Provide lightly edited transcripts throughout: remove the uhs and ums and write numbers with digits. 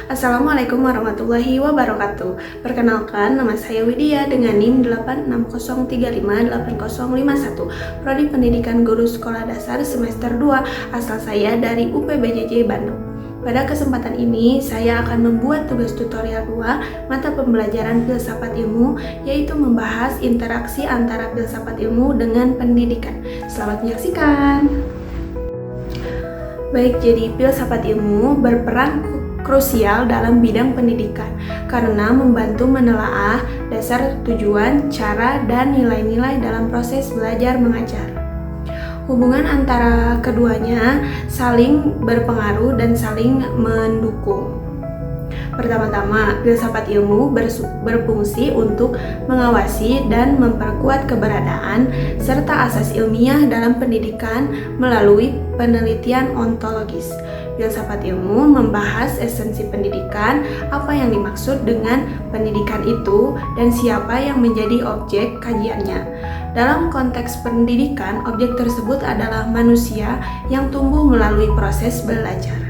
Assalamualaikum warahmatullahi wabarakatuh. Perkenalkan, nama saya Widya dengan NIM 860358051, Prodi Pendidikan Guru Sekolah Dasar semester 2, asal saya dari UPBJJ Bandung. Pada kesempatan ini, saya akan membuat tugas tutorial 2 mata pembelajaran filsafat ilmu, yaitu membahas interaksi antara filsafat ilmu dengan pendidikan. Selamat menyaksikan. Baik, jadi filsafat ilmu berperan krusial dalam bidang pendidikan karena membantu menelaah dasar tujuan, cara, dan nilai-nilai dalam proses belajar mengajar. Hubungan antara keduanya saling berpengaruh dan saling mendukung. Pertama-tama, filsafat ilmu berfungsi untuk mengawasi dan memperkuat keberadaan serta asas ilmiah dalam pendidikan melalui penelitian ontologis. Filsafat ilmu membahas esensi pendidikan, apa yang dimaksud dengan pendidikan itu, dan siapa yang menjadi objek kajiannya. Dalam konteks pendidikan, objek tersebut adalah manusia yang tumbuh melalui proses belajar.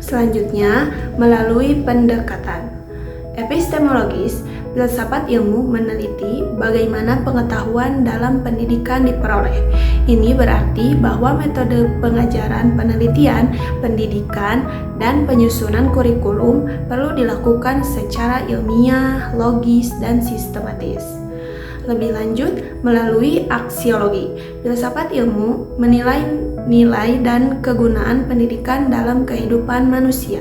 Selanjutnya, melalui pendekatan epistemologis, filsafat ilmu meneliti bagaimana pengetahuan dalam pendidikan diperoleh. Ini berarti bahwa metode pengajaran, penelitian, pendidikan, dan penyusunan kurikulum perlu dilakukan secara ilmiah, logis, dan sistematis. Lebih lanjut, melalui aksiologi, filsafat ilmu menilai nilai dan kegunaan pendidikan dalam kehidupan manusia.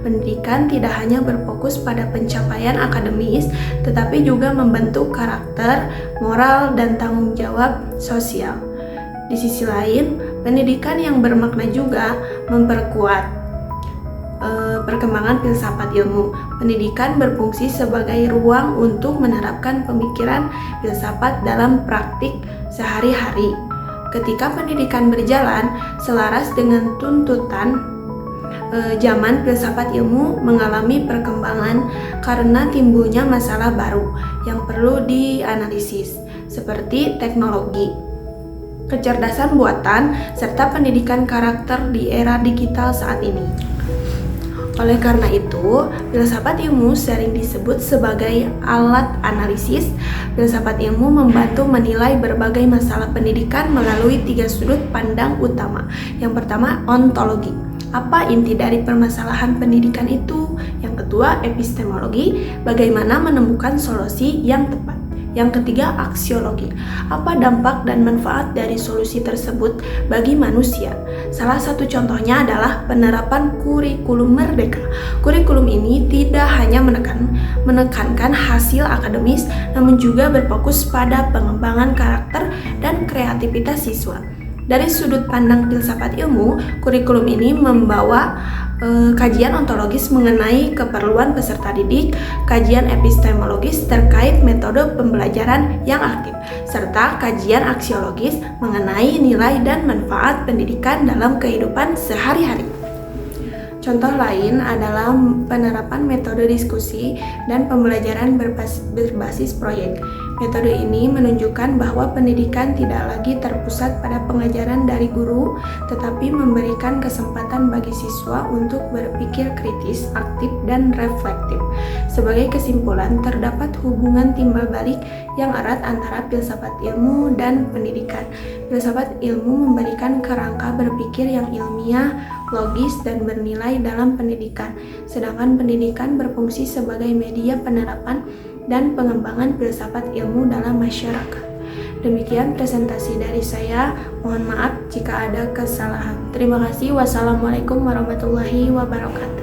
Pendidikan tidak hanya berfokus pada pencapaian akademis, tetapi juga membentuk karakter, moral, dan tanggung jawab sosial. Di sisi lain, pendidikan yang bermakna juga memperkuat perkembangan filsafat ilmu. Pendidikan berfungsi sebagai ruang untuk menerapkan pemikiran filsafat dalam praktik sehari-hari. Ketika pendidikan berjalan selaras dengan tuntutan zaman, filsafat ilmu mengalami perkembangan karena timbulnya masalah baru yang perlu dianalisis, seperti teknologi, kecerdasan buatan, serta pendidikan karakter di era digital saat ini. Oleh karena itu, filsafat ilmu sering disebut sebagai alat analisis. Filsafat ilmu membantu menilai berbagai masalah pendidikan melalui 3 sudut pandang utama. Yang pertama, ontologi. Apa inti dari permasalahan pendidikan itu? Yang kedua, epistemologi. Bagaimana menemukan solusi yang tepat. Yang ketiga, aksiologi. Apa dampak dan manfaat dari solusi tersebut bagi manusia? Salah satu contohnya adalah penerapan kurikulum merdeka. Kurikulum ini tidak hanya menekankan hasil akademis, namun juga berfokus pada pengembangan karakter dan kreativitas siswa. Dari sudut pandang filsafat ilmu, kurikulum ini membawa kajian ontologis mengenai keperluan peserta didik, kajian epistemologis terkait metode pembelajaran yang aktif, serta kajian aksiologis mengenai nilai dan manfaat pendidikan dalam kehidupan sehari-hari. Contoh lain adalah penerapan metode diskusi dan pembelajaran berbasis proyek. Metode ini menunjukkan bahwa pendidikan tidak lagi terpusat pada pengajaran dari guru, tetapi memberikan kesempatan bagi siswa untuk berpikir kritis, aktif, dan reflektif. Sebagai kesimpulan, terdapat hubungan timbal balik yang erat antara filsafat ilmu dan pendidikan. Filsafat ilmu memberikan kerangka berpikir yang ilmiah, logis, dan bernilai dalam pendidikan, sedangkan pendidikan berfungsi sebagai media penerapan dan pengembangan filsafat ilmu dalam masyarakat. Demikian presentasi dari saya. Mohon maaf jika ada kesalahan. Terima kasih. Wassalamualaikum warahmatullahi wabarakatuh.